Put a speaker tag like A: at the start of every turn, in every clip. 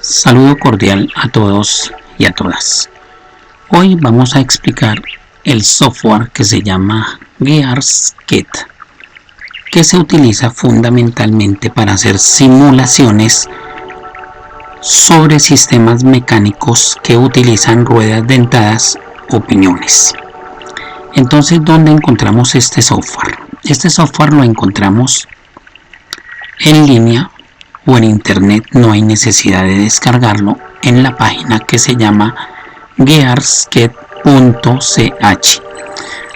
A: Saludo cordial a todos y a todas. Hoy vamos a explicar el software que se llama GearsKit, que se utiliza fundamentalmente para hacer simulaciones sobre sistemas mecánicos que utilizan ruedas dentadas o piñones. Entonces, ¿dónde encontramos este software? Este software lo encontramos en línea o en internet, no hay necesidad de descargarlo, en la página que se llama gearskit.ch.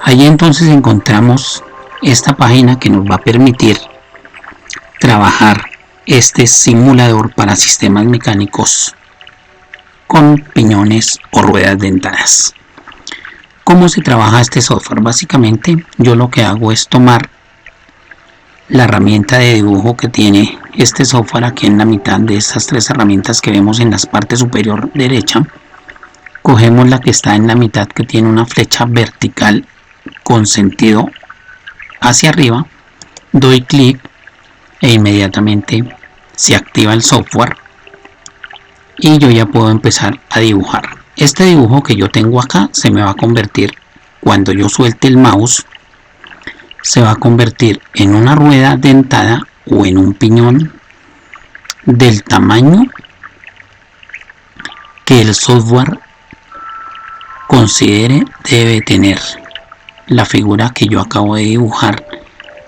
A: Allí entonces encontramos esta página que nos va a permitir trabajar este simulador para sistemas mecánicos con piñones o ruedas dentadas. ¿Cómo se trabaja este software? Básicamente yo lo que hago es tomar la herramienta de dibujo que tiene este software aquí en la mitad de estas tres herramientas que vemos en la parte superior derecha. Cogemos la que está en la mitad, que tiene una flecha vertical con sentido hacia arriba, doy clic e inmediatamente se activa el software y yo ya puedo empezar a dibujar. Este dibujo que yo tengo acá se me va a convertir, cuando yo suelte el mouse, se va a convertir en una rueda dentada o en un piñón del tamaño que el software considere debe tener la figura que yo acabo de dibujar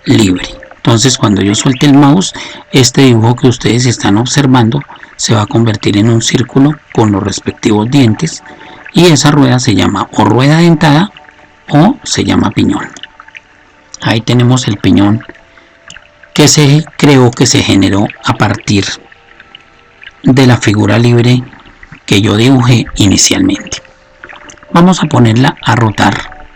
A: libre. Entonces, cuando yo suelte el mouse, este dibujo que ustedes están observando se va a convertir en un círculo con los respectivos dientes, y esa rueda se llama o rueda dentada o se llama piñón. Ahí tenemos el piñón que se creó, que se generó a partir de la figura libre que yo dibujé inicialmente. Vamos a ponerla a rotar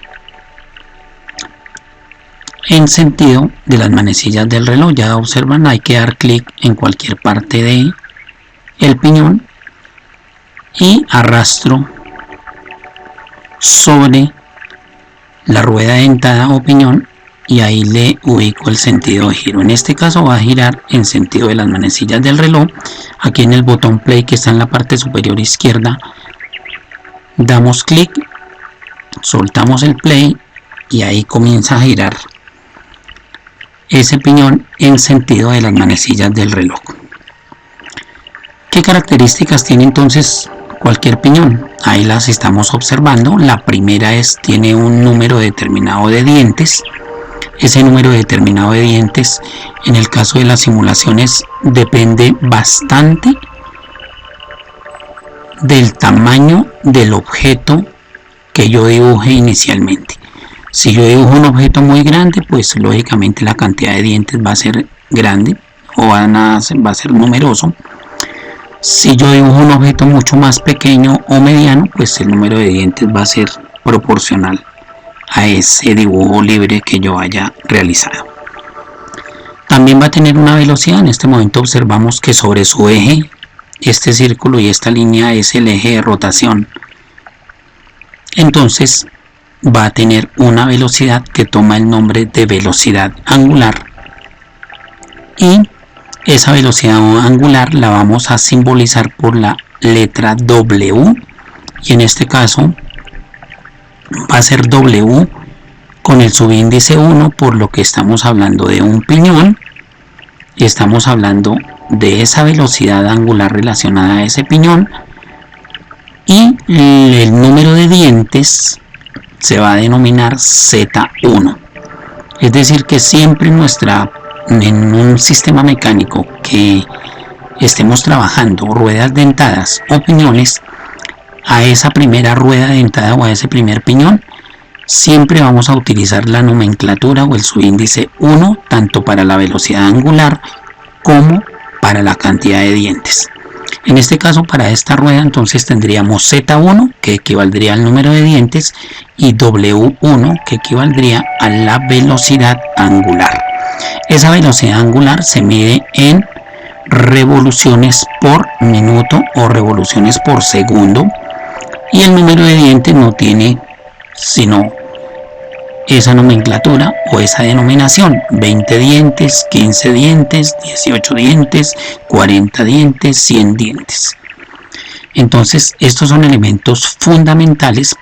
A: en sentido de las manecillas del reloj. Ya observan, hay que dar clic en cualquier parte de el piñón y arrastro sobre la rueda dentada o piñón, y ahí le ubico el sentido de giro. En este caso va a girar en sentido de las manecillas del reloj. Aquí en el botón play que está en la parte superior izquierda, damos clic, soltamos el play y ahí comienza a girar ese piñón en sentido de las manecillas del reloj. ¿Qué características tiene entonces cualquier piñón? Ahí las estamos observando. La primera tiene un número determinado de dientes. Ese número determinado de dientes, en el caso de las simulaciones, depende bastante del tamaño del objeto que yo dibuje inicialmente. Si yo dibujo un objeto muy grande, pues lógicamente la cantidad de dientes va a ser grande o va a ser numeroso. Si yo dibujo un objeto mucho más pequeño o mediano, pues el número de dientes va a ser proporcional a ese dibujo libre que yo haya realizado. También va a tener una velocidad. En este momento observamos que sobre su eje, este círculo y esta línea es el eje de rotación. Entonces va a tener una velocidad que toma el nombre de velocidad angular, y esa velocidad angular la vamos a simbolizar por la letra W, y en este caso va a ser W con el subíndice 1, por lo que estamos hablando de un piñón. Estamos hablando de esa velocidad angular relacionada a ese piñón, y el número de dientes se va a denominar Z1. Es decir, que siempre en un sistema mecánico que estemos trabajando ruedas dentadas o piñones, a esa primera rueda dentada o a ese primer piñón, siempre vamos a utilizar la nomenclatura o el subíndice 1, tanto para la velocidad angular como para la cantidad de dientes. En este caso, para esta rueda entonces tendríamos Z1, que equivaldría al número de dientes, y W1, que equivaldría a la velocidad angular. Esa velocidad angular se mide en revoluciones por minuto o revoluciones por segundo, y el número de dientes no tiene sino esa nomenclatura o esa denominación: 20 dientes, 15 dientes, 18 dientes, 40 dientes, 100 dientes. Entonces, estos son elementos fundamentales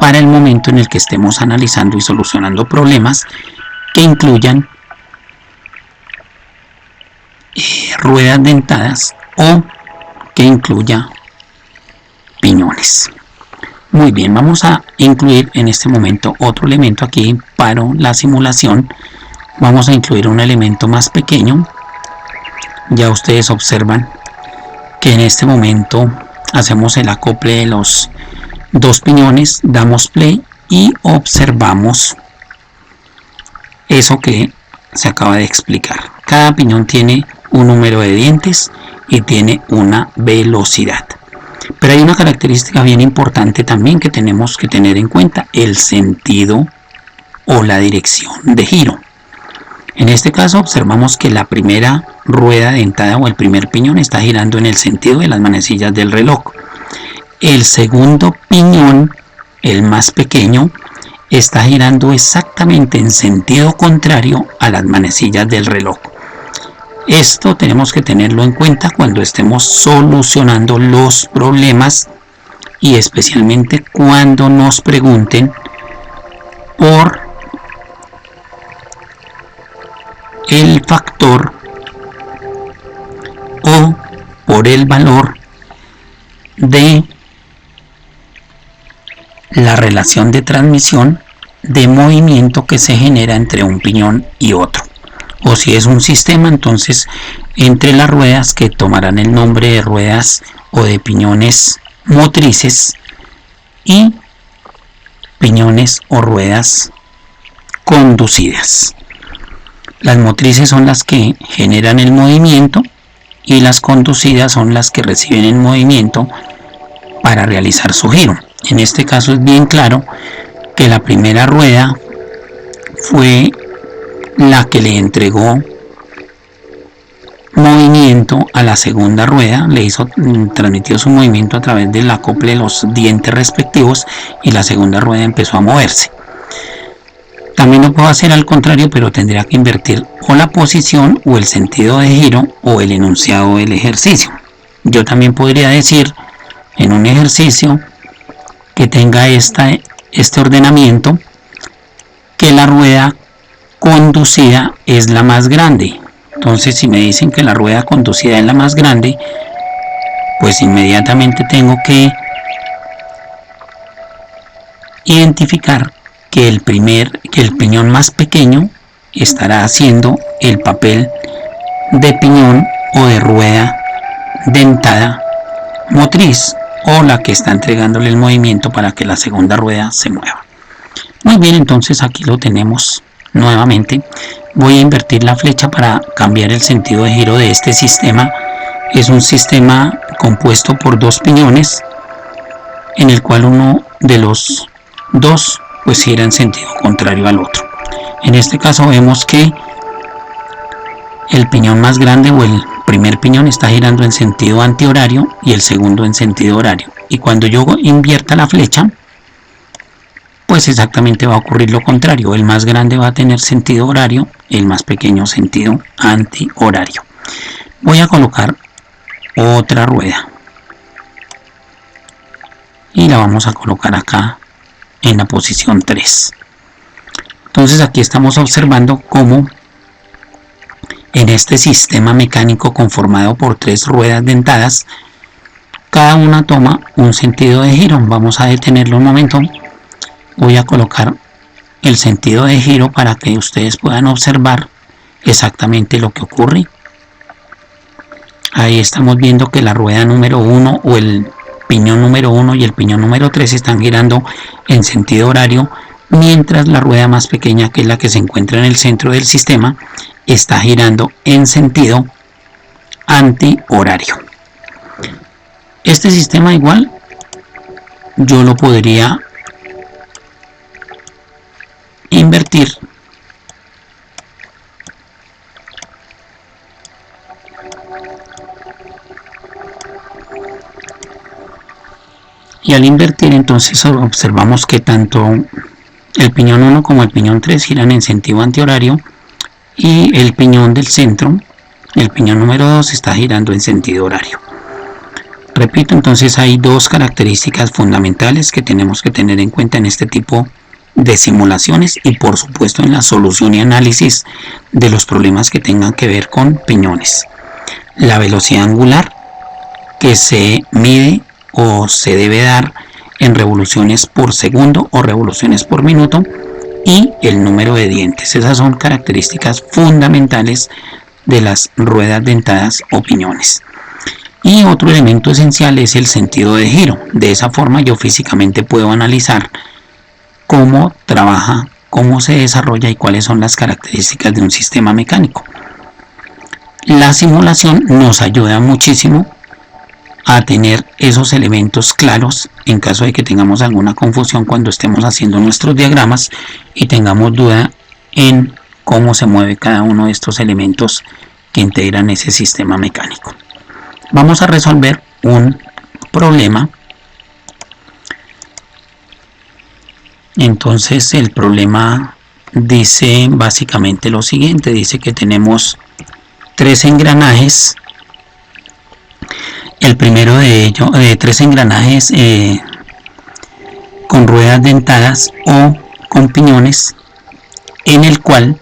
A: para el momento en el que estemos analizando y solucionando problemas que incluyan ruedas dentadas o que incluya piñones. Muy bien, vamos a incluir en este momento otro elemento aquí para la simulación. Vamos a incluir un elemento más pequeño. Ya ustedes observan que en este momento hacemos el acople de los dos piñones, damos play y observamos eso que se acaba de explicar. Cada piñón tiene un número de dientes y tiene una velocidad. Pero hay una característica bien importante también que tenemos que tener en cuenta: el sentido o la dirección de giro. En este caso observamos que la primera rueda dentada o el primer piñón está girando en el sentido de las manecillas del reloj. El segundo piñón, el más pequeño, está girando exactamente en sentido contrario a las manecillas del reloj. Esto tenemos que tenerlo en cuenta cuando estemos solucionando los problemas y especialmente cuando nos pregunten por el factor o por el valor de la relación de transmisión de movimiento que se genera entre un piñón y otro. O si es un sistema, entonces entre las ruedas, que tomarán el nombre de ruedas o de piñones motrices, y piñones o ruedas conducidas. Las motrices son las que generan el movimiento y las conducidas son las que reciben el movimiento para realizar su giro. En este caso es bien claro que la primera rueda fue la que le entregó movimiento a la segunda rueda, transmitió su movimiento a través del acople de los dientes respectivos y la segunda rueda empezó a moverse. También lo puedo hacer al contrario, pero tendría que invertir o la posición o el sentido de giro o el enunciado del ejercicio. Yo también podría decir en un ejercicio que tenga este ordenamiento, que la rueda conducida es la más grande. Entonces, si me dicen que la rueda conducida es la más grande, pues inmediatamente tengo que identificar que el piñón más pequeño estará haciendo el papel de piñón o de rueda dentada motriz, o la que está entregándole el movimiento para que la segunda rueda se mueva. Muy bien, entonces aquí lo tenemos nuevamente. Voy a invertir la flecha para cambiar el sentido de giro de este sistema. Es un sistema compuesto por dos piñones, en el cual uno de los dos pues gira en sentido contrario al otro. En este caso vemos que el piñón más grande o el primer piñón está girando en sentido antihorario y el segundo en sentido horario. Y cuando yo invierta la flecha, pues exactamente va a ocurrir lo contrario. El más grande va a tener sentido horario, el más pequeño sentido antihorario. Voy a colocar otra rueda y la vamos a colocar acá en la posición 3. Entonces aquí estamos observando cómo en este sistema mecánico conformado por tres ruedas dentadas, cada una toma un sentido de giro. Vamos a detenerlo un momento. Voy a colocar el sentido de giro para que ustedes puedan observar exactamente lo que ocurre. Ahí estamos viendo que la rueda número 1 o el piñón número 1 y el piñón número 3 están girando en sentido horario, mientras la rueda más pequeña, que es la que se encuentra en el centro del sistema, está girando en sentido antihorario. Este sistema igual yo lo podría invertir y al invertir entonces observamos que tanto el piñón 1 como el piñón 3 giran en sentido antihorario y el piñón del centro, el piñón número 2, está girando en sentido horario. Repito, entonces hay dos características fundamentales que tenemos que tener en cuenta en este tipo de simulaciones y por supuesto en la solución y análisis de los problemas que tengan que ver con piñones. La velocidad angular, que se mide o se debe dar en revoluciones por segundo o revoluciones por minuto, y el número de dientes. Esas son características fundamentales de las ruedas dentadas o piñones. Y otro elemento esencial es el sentido de giro. De esa forma yo físicamente puedo analizar cómo trabaja, cómo se desarrolla y cuáles son las características de un sistema mecánico. La simulación nos ayuda muchísimo a tener esos elementos claros en caso de que tengamos alguna confusión cuando estemos haciendo nuestros diagramas y tengamos duda en cómo se mueve cada uno de estos elementos que integran ese sistema mecánico. Vamos a resolver un problema. Entonces el problema dice básicamente lo siguiente, dice que tenemos tres engranajes. El primero de ellos, tres engranajes con ruedas dentadas o con piñones, en el cual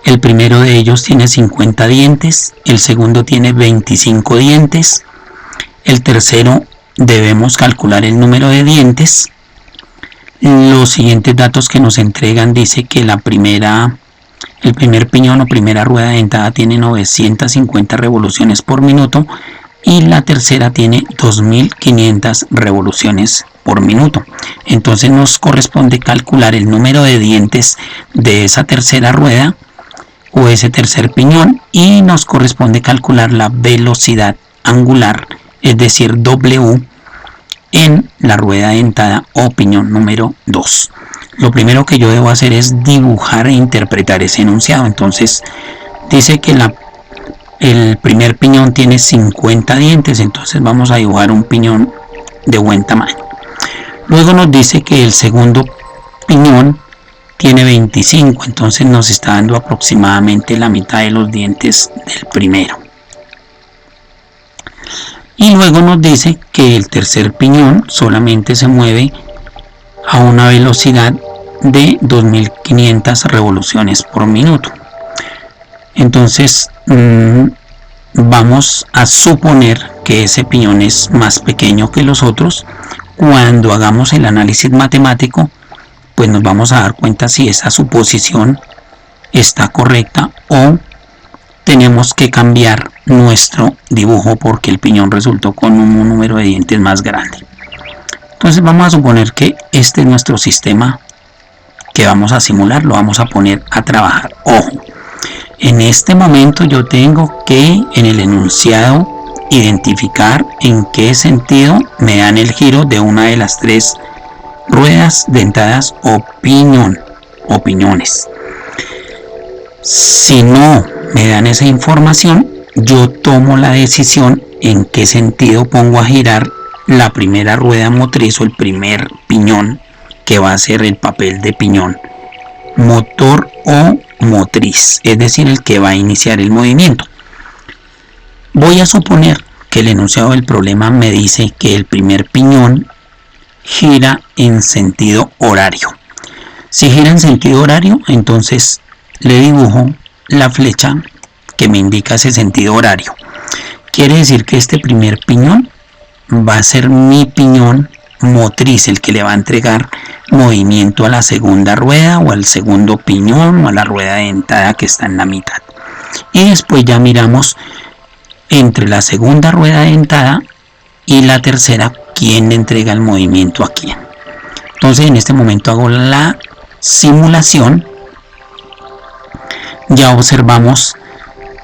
A: el primero de ellos tiene 50 dientes, el segundo tiene 25 dientes, el tercero debemos calcular el número de dientes. Los siguientes datos que nos entregan dice que el primer piñón o primera rueda dentada tiene 950 revoluciones por minuto y la tercera tiene 2500 revoluciones por minuto. Entonces nos corresponde calcular el número de dientes de esa tercera rueda o ese tercer piñón y nos corresponde calcular la velocidad angular, es decir, W, en la rueda dentada o piñón número 2. Lo primero que yo debo hacer es dibujar e interpretar ese enunciado. Entonces dice que el primer piñón tiene 50 dientes, entonces vamos a dibujar un piñón de buen tamaño. Luego nos dice que el segundo piñón tiene 25, entonces nos está dando aproximadamente la mitad de los dientes del primero. Y luego nos dice que el tercer piñón solamente se mueve a una velocidad de 2500 revoluciones por minuto. Entonces vamos a suponer que ese piñón es más pequeño que los otros. Cuando hagamos el análisis matemático, pues nos vamos a dar cuenta si esa suposición está correcta o tenemos que cambiar nuestro dibujo porque el piñón resultó con un número de dientes más grande. Entonces vamos a suponer que este es nuestro sistema que vamos a simular, lo vamos a poner a trabajar. Ojo, en este momento yo tengo que en el enunciado identificar en qué sentido me dan el giro de una de las tres ruedas dentadas o piñones. Si no me dan esa información, yo tomo la decisión en qué sentido pongo a girar la primera rueda motriz o el primer piñón que va a ser el papel de piñón motor o motriz, es decir, el que va a iniciar el movimiento. Voy a suponer que el enunciado del problema me dice que el primer piñón gira en sentido horario. Si gira en sentido horario, entonces le dibujo la flecha que me indica ese sentido horario. Quiere decir que este primer piñón va a ser mi piñón motriz, el que le va a entregar movimiento a la segunda rueda o al segundo piñón o a la rueda dentada que está en la mitad. Y después ya miramos entre la segunda rueda dentada y la tercera quién le entrega el movimiento a quién. Entonces en este momento hago la simulación. Ya observamos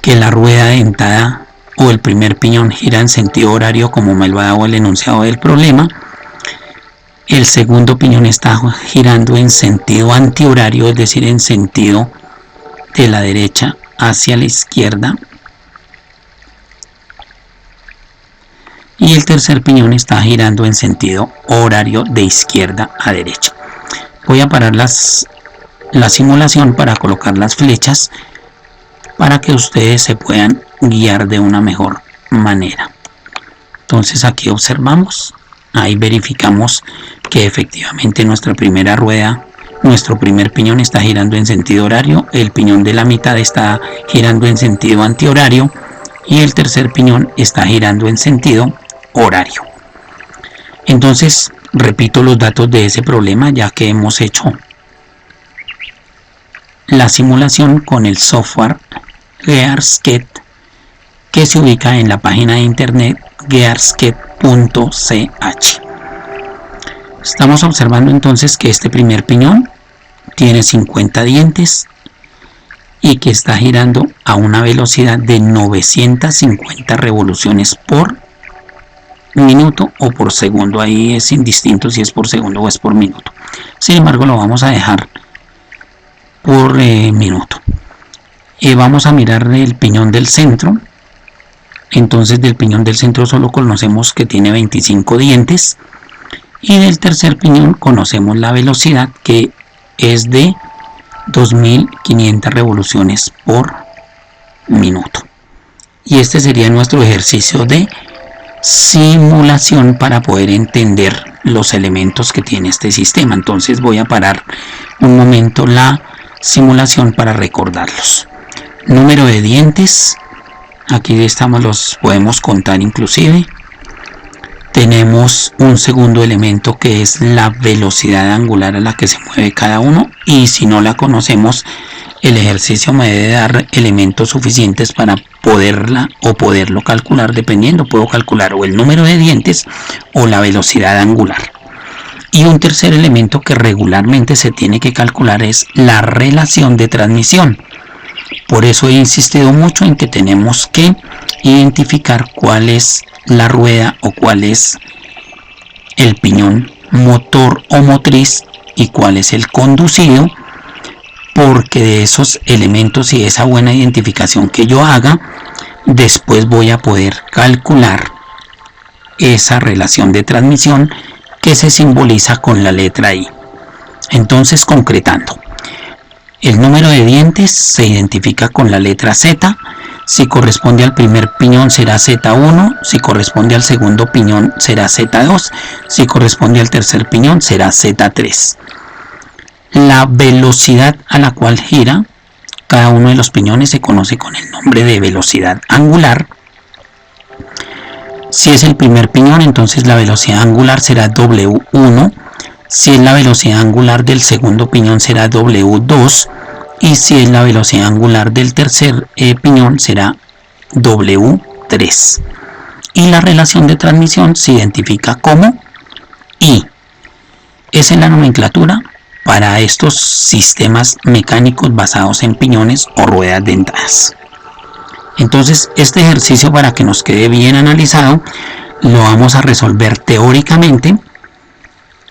A: que la rueda dentada o el primer piñón gira en sentido horario como me lo ha dado el enunciado del problema. El segundo piñón está girando en sentido antihorario, es decir, en sentido de la derecha hacia la izquierda. Y el tercer piñón está girando en sentido horario de izquierda a derecha. Voy a parar la simulación para colocar las flechas para que ustedes se puedan guiar de una mejor manera. Entonces aquí observamos, ahí verificamos que efectivamente nuestra primera rueda, nuestro primer piñón está girando en sentido horario, el piñón de la mitad está girando en sentido antihorario y el tercer piñón está girando en sentido horario. Entonces repito los datos de ese problema, ya que hemos hecho la simulación con el software GearSket, que se ubica en la página de internet gearsket.ch. Estamos observando entonces que este primer piñón tiene 50 dientes y que está girando a una velocidad de 950 revoluciones por minuto o por segundo. Ahí es indistinto si es por segundo o es por minuto. Sin embargo, lo vamos a dejar por minuto. Vamos a mirar el piñón del centro. Entonces del piñón del centro solo conocemos que tiene 25 dientes. Y del tercer piñón conocemos la velocidad, que es de 2500 revoluciones por minuto. Y este sería nuestro ejercicio de simulación para poder entender los elementos que tiene este sistema. Entonces voy a parar un momento la simulación para recordarlos. Número de dientes, aquí estamos, los podemos contar inclusive. Tenemos un segundo elemento que es la velocidad angular a la que se mueve cada uno, y si no la conocemos, el ejercicio me debe dar elementos suficientes para poderlo calcular. Dependiendo, puedo calcular o el número de dientes o la velocidad angular. Y un tercer elemento que regularmente se tiene que calcular es la relación de transmisión. Por eso he insistido mucho en que tenemos que identificar cuál es la rueda o cuál es el piñón motor o motriz y cuál es el conducido, porque de esos elementos y de esa buena identificación que yo haga, después voy a poder calcular esa relación de transmisión que se simboliza con la letra I. Entonces, concretando, el número de dientes se identifica con la letra Z. Si corresponde al primer piñón será Z1, si corresponde al segundo piñón será Z2, si corresponde al tercer piñón será Z3. La velocidad a la cual gira cada uno de los piñones se conoce con el nombre de velocidad angular. Si es el primer piñón, entonces la velocidad angular será W1, si es la velocidad angular del segundo piñón será W2, y si es la velocidad angular del tercer piñón será W3. Y la relación de transmisión se identifica como I. Esa es la nomenclatura para estos sistemas mecánicos basados en piñones o ruedas dentadas. Entonces, este ejercicio, para que nos quede bien analizado, lo vamos a resolver teóricamente.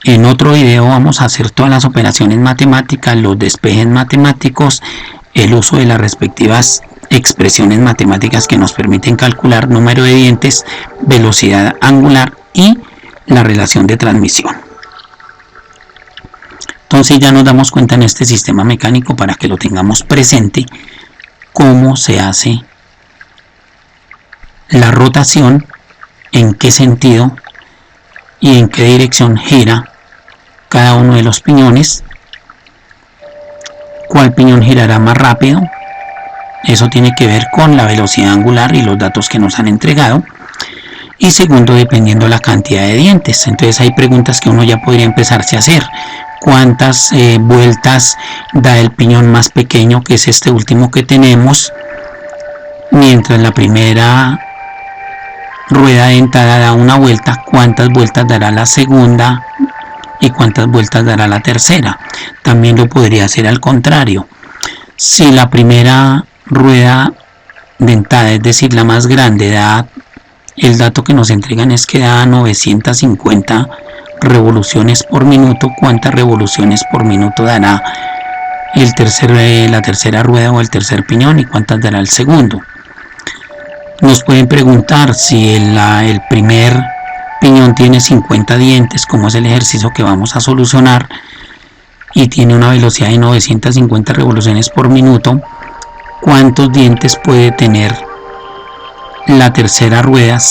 A: En otro video vamos a hacer todas las operaciones matemáticas, los despejes matemáticos, el uso de las respectivas expresiones matemáticas que nos permiten calcular número de dientes, velocidad angular y la relación de transmisión. Entonces ya nos damos cuenta en este sistema mecánico, para que lo tengamos presente, cómo se hace la rotación, en qué sentido y en qué dirección gira cada uno de los piñones, cuál piñón girará más rápido. Eso tiene que ver con la velocidad angular y los datos que nos han entregado. Y segundo, dependiendo la cantidad de dientes. Entonces hay preguntas que uno ya podría empezarse a hacer. ¿Cuántas vueltas da el piñón más pequeño, que es este último que tenemos? Mientras la primera rueda dentada da una vuelta, ¿cuántas vueltas dará la segunda y cuántas vueltas dará la tercera? También lo podría hacer al contrario. Si la primera rueda dentada, es decir, la más grande, da, el dato que nos entregan es que da 950 revoluciones por minuto, ¿cuántas revoluciones por minuto dará la tercera rueda o el tercer piñón, y cuántas dará el segundo? Nos pueden preguntar si el primer piñón tiene 50 dientes, como es el ejercicio que vamos a solucionar, y tiene una velocidad de 950 revoluciones por minuto, ¿cuántos dientes puede tener la tercera rueda